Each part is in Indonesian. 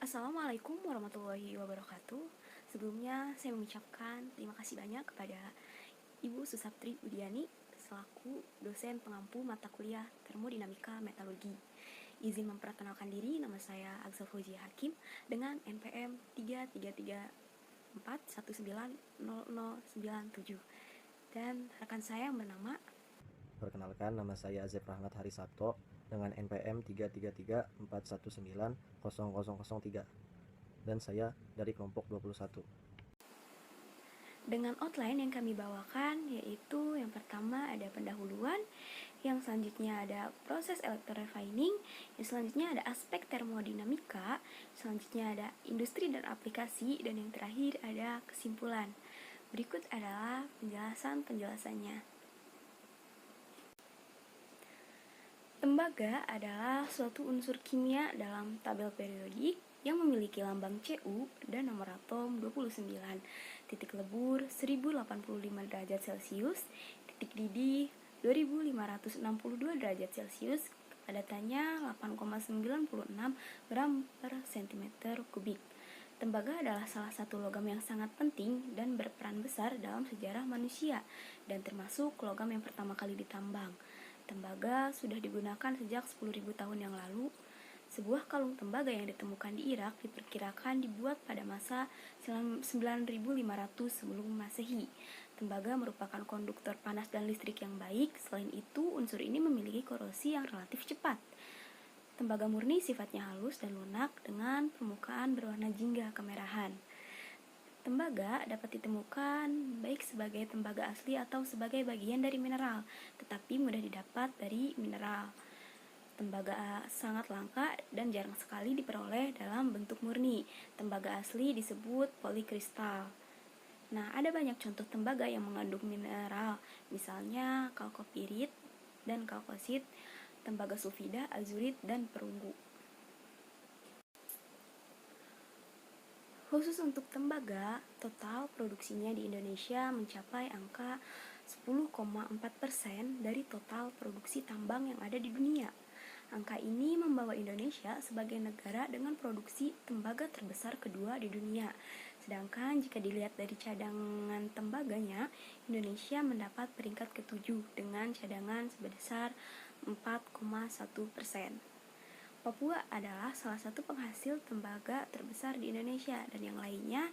Assalamualaikum warahmatullahi wabarakatuh. Sebelumnya saya mengucapkan terima kasih banyak kepada Ibu Susaptri Udiani selaku dosen pengampu mata kuliah Termodinamika Metalurgi. Izin memperkenalkan diri, nama saya Agsal Fauzia Hakim dengan NPM 33341900097 dan rekan saya yang bernama. Perkenalkan, nama saya Azeb Rahmat Harisabto dengan NPM 33341900003 dan saya dari kelompok 21. Dengan outline yang kami bawakan yaitu yang pertama ada pendahuluan, yang selanjutnya ada proses electrorefining, yang selanjutnya ada aspek termodinamika, selanjutnya ada industri dan aplikasi, dan yang terakhir ada kesimpulan. Berikut adalah penjelasannya. Tembaga adalah suatu unsur kimia dalam tabel periodik yang memiliki lambang Cu dan nomor atom 29, titik lebur 1085 derajat Celcius, titik didih 2562 derajat Celcius, kepadatannya 8,96 gram per cm kubik. Tembaga adalah salah satu logam yang sangat penting dan berperan besar dalam sejarah manusia dan termasuk logam yang pertama kali ditambang. Tembaga sudah digunakan sejak 10.000 tahun yang lalu. Sebuah kalung tembaga yang ditemukan di Irak diperkirakan dibuat pada masa 9.500 sebelum Masehi. Tembaga merupakan konduktor panas dan listrik yang baik. Selain itu, unsur ini memiliki korosi yang relatif cepat. Tembaga murni sifatnya halus dan lunak dengan permukaan berwarna jingga kemerahan. Tembaga dapat ditemukan baik sebagai tembaga asli atau sebagai bagian dari mineral, tetapi mudah didapat dari mineral. Tembaga sangat langka dan jarang sekali diperoleh dalam bentuk murni. Tembaga asli disebut polikristal. Nah, ada banyak contoh tembaga yang mengandung mineral, misalnya kalkopirit dan kalkosit, tembaga sulfida, azurit, dan perunggu. Khusus untuk tembaga, total produksinya di Indonesia mencapai angka 10,4% dari total produksi tambang yang ada di dunia. Angka ini membawa Indonesia sebagai negara dengan produksi tembaga terbesar kedua di dunia. Sedangkan jika dilihat dari cadangan tembaganya, Indonesia mendapat peringkat ke-7 dengan cadangan sebesar 4,1%. Papua adalah salah satu penghasil tembaga terbesar di Indonesia, dan yang lainnya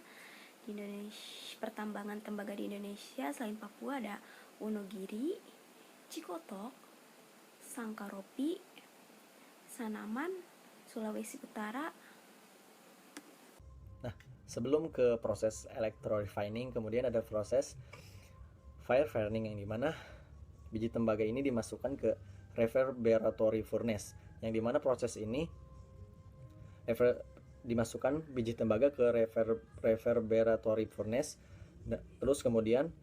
di Indonesia. Pertambangan tembaga di Indonesia selain Papua ada Wonogiri, Cikotok, Sangkaropi, Sanaman, Sulawesi Utara. Nah, sebelum ke proses electrorefining, kemudian ada proses fire furnace yang dimana biji tembaga ini dimasukkan ke reverberatory furnace, yang dimana proses ini dimasukkan biji tembaga ke reverberatory furnace, terus kemudian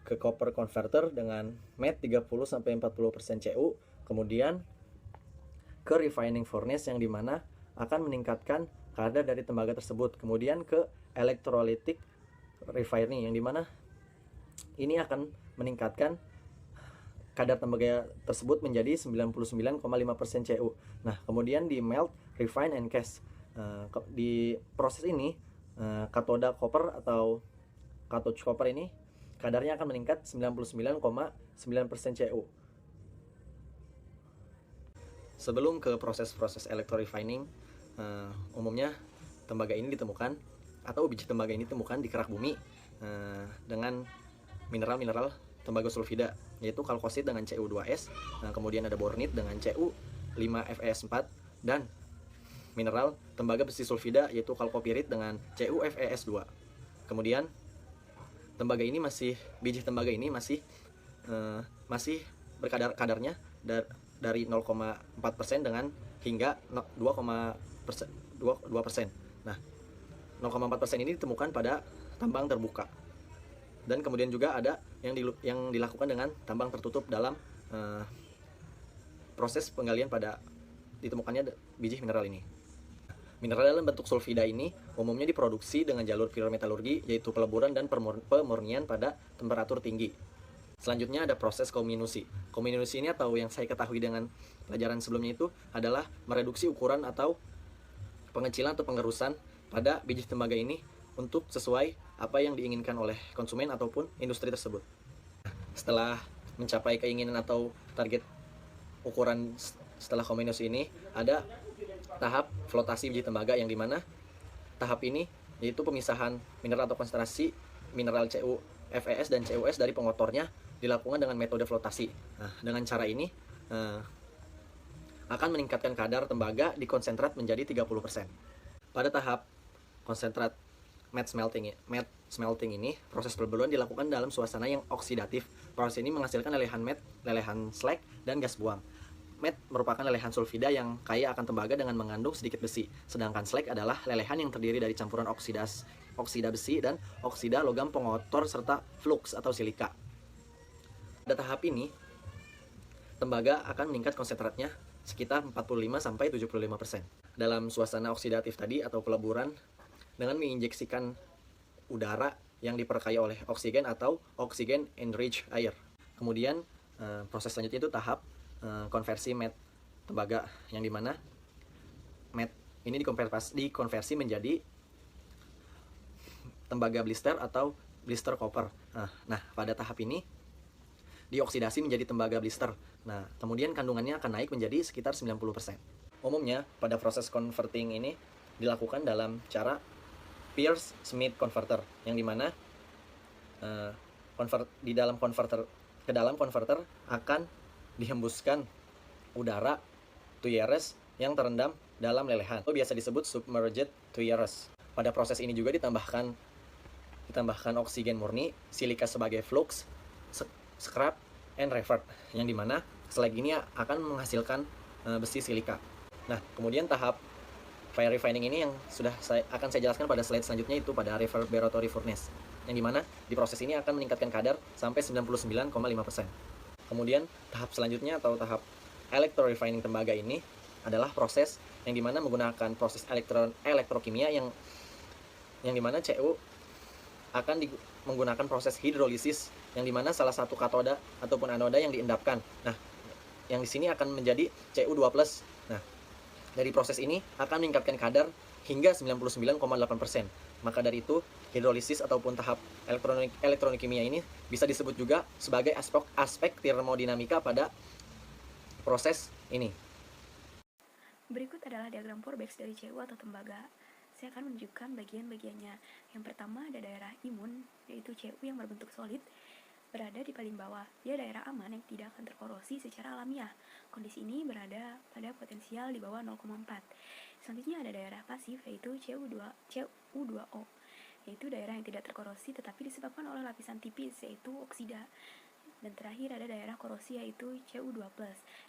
ke copper converter dengan MET 30-40% Cu, kemudian ke refining furnace yang dimana akan meningkatkan kadar dari tembaga tersebut, kemudian ke electrolytic refining yang dimana ini akan meningkatkan kadar tembaga tersebut menjadi 99,5% Cu. Nah, kemudian di melt, refine, and cast. Di proses ini, katoda copper atau cathode copper ini kadarnya akan meningkat 99,9% Cu. Sebelum ke proses-proses electrorefining, umumnya tembaga ini ditemukan atau biji tembaga ini ditemukan di kerak bumi dengan mineral-mineral tembaga sulfida, yaitu kalkosit dengan Cu2S, kemudian ada bornit dengan Cu5FeS4, dan mineral tembaga besi sulfida yaitu kalkopirit dengan CuFeS2. Kemudian biji tembaga ini masih berkadarnya dari 0,4% dengan hingga 2%. Nah, 0,4% ini ditemukan pada tambang terbuka. Dan kemudian juga ada yang dilakukan dengan tambang tertutup dalam proses penggalian pada ditemukannya biji mineral ini. Mineral dalam bentuk sulfida ini umumnya diproduksi dengan jalur pirometalurgi, yaitu peleburan dan pemurnian pada temperatur tinggi. Selanjutnya ada proses kominusi. Kominusi ini, atau yang saya ketahui dengan pelajaran sebelumnya, itu adalah mereduksi ukuran atau pengecilan atau pengerusan pada biji tembaga ini untuk sesuai apa yang diinginkan oleh konsumen ataupun industri tersebut. Setelah mencapai keinginan atau target ukuran setelah kombinasi ini, ada tahap flotasi biji tembaga yang dimana tahap ini yaitu pemisahan mineral atau konsentrasi mineral CuFeS dan CuS dari pengotornya dilakukan dengan metode flotasi. Nah, dengan cara ini akan meningkatkan kadar tembaga di konsentrat menjadi 30%. Pada tahap konsentrat matte smelting ini, proses perbeluan dilakukan dalam suasana yang oksidatif. Proses ini menghasilkan lelehan matte, lelehan slag, dan gas buang. Matte merupakan lelehan sulfida yang kaya akan tembaga dengan mengandung sedikit besi, sedangkan slag adalah lelehan yang terdiri dari campuran oksida besi dan oksida logam pengotor serta flux atau silika. Pada tahap ini, tembaga akan meningkat konsentratnya sekitar 45-75%. Dalam suasana oksidatif tadi atau peleburan, dengan menginjeksikan udara yang diperkaya oleh oksigen atau oksigen enriched air. Kemudian proses selanjutnya itu tahap konversi matte tembaga, yang dimana matte ini dikonversi menjadi tembaga blister atau blister copper. Nah, pada tahap ini dioksidasi menjadi tembaga blister. Nah, kemudian kandungannya akan naik menjadi sekitar 90%. Umumnya pada proses converting ini dilakukan dalam cara Peirce-Smith converter, yang dimana ke dalam konverter akan dihembuskan udara tuyeres yang terendam dalam lelehan, atau biasa disebut submerged tuyeres. Pada proses ini juga ditambahkan oksigen murni, silika sebagai flux, scrap, and revert, yang dimana slag ini akan menghasilkan besi silika. Nah, kemudian tahap fire refining ini yang akan saya jelaskan pada slide selanjutnya, itu pada reverberatory furnace, yang dimana di proses ini akan meningkatkan kadar sampai 99,5%. Kemudian tahap selanjutnya atau tahap electro refining tembaga ini adalah proses yang dimana menggunakan proses elektrokimia yang dimana Cu akan menggunakan proses hidrolisis, yang dimana salah satu katoda ataupun anoda yang diendapkan. Nah, yang di sini akan menjadi Cu2+. Nah, dari proses ini akan meningkatkan kadar hingga 99,8%. Maka dari itu, hidrolisis ataupun tahap elektronikimia ini bisa disebut juga sebagai aspek termodinamika pada proses ini. Berikut adalah diagram Forbex dari Cu atau tembaga. Saya akan menunjukkan bagian-bagiannya. Yang pertama ada daerah imun, yaitu Cu yang berbentuk solid, berada di paling bawah. Dia daerah aman yang tidak akan terkorosi secara alamiah. Kondisi ini berada pada potensial di bawah 0,4. Selanjutnya ada daerah pasif, yaitu Cu2O, yaitu daerah yang tidak terkorosi tetapi disebabkan oleh lapisan tipis, yaitu oksida. Dan terakhir ada daerah korosi, yaitu Cu2+.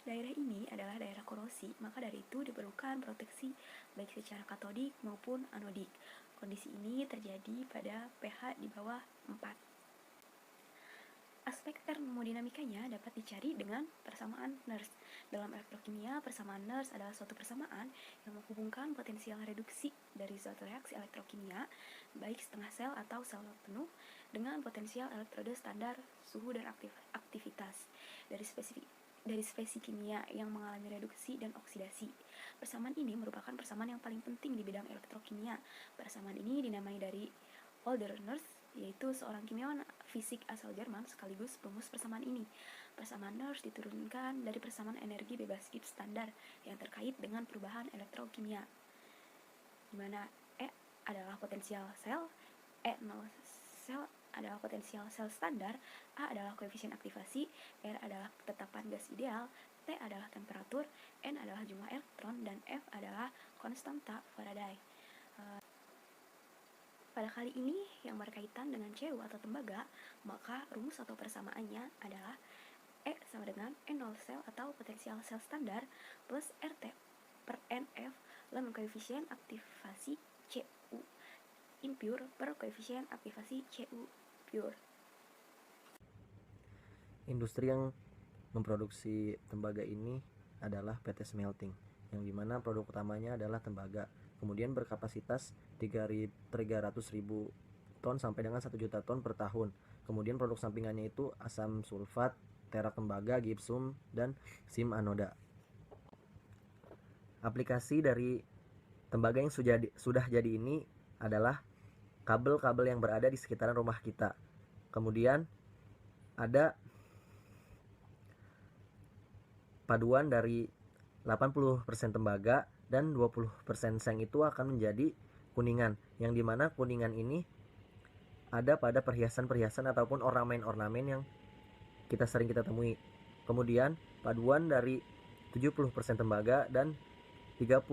Daerah ini adalah daerah korosi, maka dari itu diperlukan proteksi baik secara katodik maupun anodik. Kondisi ini terjadi pada pH di bawah 4. Aspek termodinamikanya dapat dicari dengan persamaan Nernst. Dalam elektrokimia, persamaan Nernst adalah suatu persamaan yang menghubungkan potensial reduksi dari suatu reaksi elektrokimia, baik setengah sel atau sel penuh, dengan potensial elektrode standar suhu dan aktivitas dari spesies kimia yang mengalami reduksi dan oksidasi. Persamaan ini merupakan persamaan yang paling penting di bidang elektrokimia. Persamaan ini dinamai dari Walther Nernst, yaitu seorang kimiawan fisik asal Jerman sekaligus perumus persamaan ini. Persamaan Nernst diturunkan dari persamaan energi bebas Gibbs standar yang terkait dengan perubahan elektrokimia, di mana E adalah potensial sel, E0 sel adalah potensial sel standar, A adalah koefisien aktivasi, R adalah ketetapan gas ideal, T adalah temperatur, N adalah jumlah elektron, dan F adalah konstanta Faraday. Pada kali ini yang berkaitan dengan Cu atau tembaga, maka rumus atau persamaannya adalah E sama dengan N0 sel atau potensial sel standar plus RT per NF lambda koefisien aktivasi Cu impure per koefisien aktivasi Cu pure. Industri yang memproduksi tembaga ini adalah PT Smelting, yang dimana produk utamanya adalah tembaga. Kemudian berkapasitas 300.000 ton sampai dengan 1 juta ton per tahun. Kemudian produk sampingannya itu asam sulfat, terak tembaga, gipsum, dan sim anoda. Aplikasi dari Tembaga yang sudah jadi ini adalah kabel-kabel yang berada di sekitaran rumah kita. Kemudian ada paduan dari 80% tembaga dan 20% seng itu akan menjadi kuningan, yang dimana kuningan ini ada pada perhiasan-perhiasan ataupun ornamen-ornamen yang kita temui. Kemudian paduan dari 70% tembaga dan 30%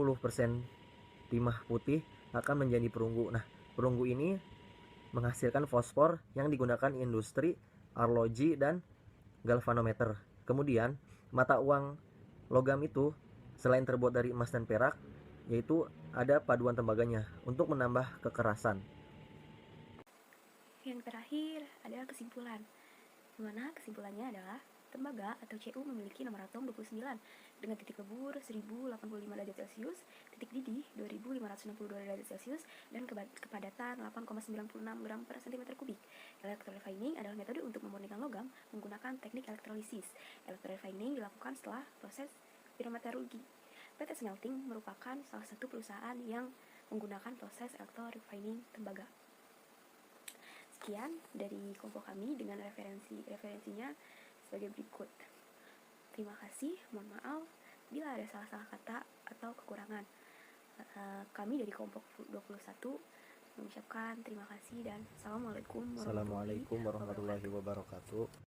timah putih akan menjadi perunggu. Nah, perunggu ini menghasilkan fosfor yang digunakan industri arloji dan galvanometer. Kemudian mata uang logam itu selain terbuat dari emas dan perak, yaitu ada paduan tembaganya untuk menambah kekerasan. Yang terakhir adalah kesimpulan, dimana kesimpulannya adalah tembaga atau Cu memiliki nomor atom 29 dengan titik lebur 1085 derajat Celcius, titik didih 2562 derajat Celcius, dan kepadatan 8,96 gram per cm kubik. Electrorefining adalah metode untuk memurnikan logam menggunakan teknik elektrolisis. Electrorefining dilakukan setelah proses pirometalurgi. PT Smelting merupakan salah satu perusahaan yang menggunakan proses electrorefining tembaga. Sekian dari kelompok kami dengan referensinya sebagai berikut. Terima kasih, mohon maaf bila ada salah-salah kata atau kekurangan. Kami dari kelompok 21 mengucapkan terima kasih dan Assalamualaikum warahmatullahi wabarakatuh.